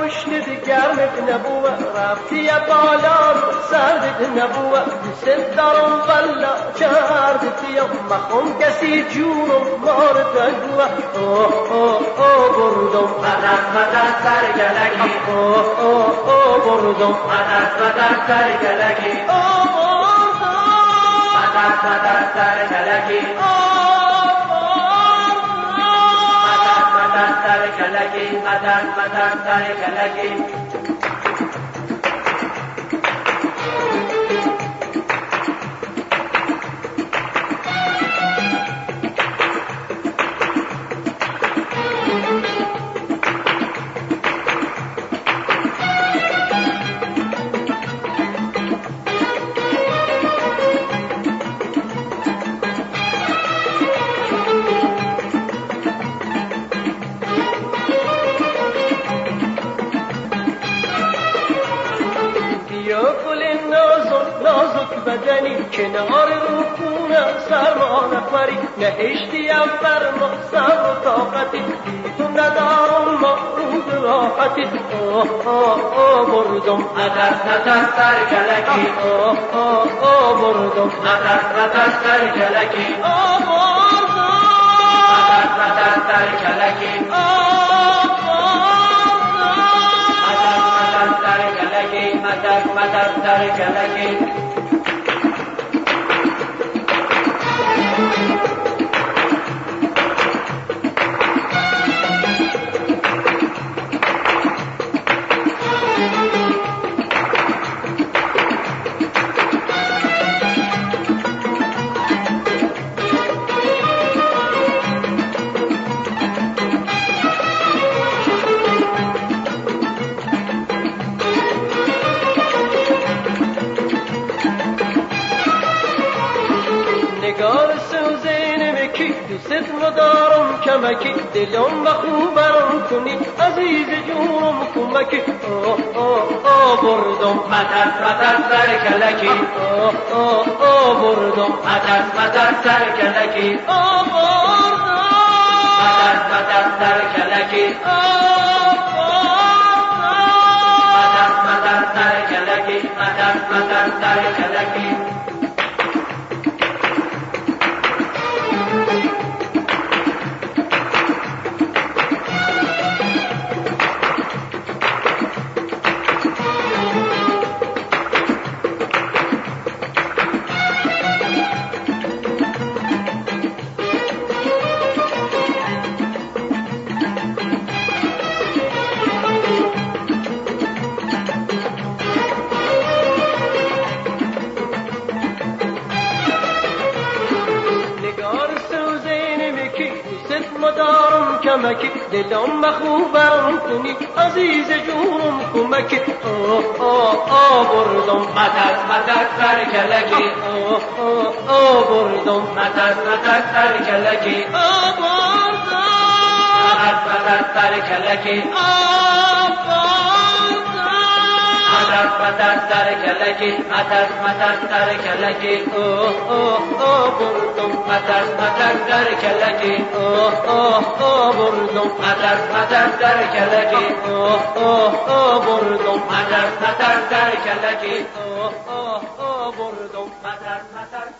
گشنه گرمت نبوه رفتی بالا سردت نبوه دوست دارم والا چردتی مخون کسی جونم مارد نگوه بردم مدد سرگلکی بردم مدد سرگلکی مدد سرگلکی مدد سرگلکی مدد سرگلکی بدنی کنار رکونه سرما نفری نهشتیم فرما صبر و طاقتی تو ندارم مفروض راحتی بردم مدد سرگلکی بردم مدد سرگلکی مدد سرگلکی مدد سرگلکی نگار سوزین مکی دوست ندارم کمکی دلم و خوبرم کنی عزیز جونم کمکی بردم مدد سرگلکی بردم مدد سرگلکی مدد سرگلکی مدد سرگلکی مدد سرگلکی مدارم کمکی دلم مخوبرم کنی عزیز جونم کمکی بردم مدد سرگلکی بردم مدد سرگلکی مدد سرگلکی مدد سرگلکی مدد سرگلکی بردم مدد سرگلکی بردم مدد سرگلکی بردم مدد سرگلکی بردم مدد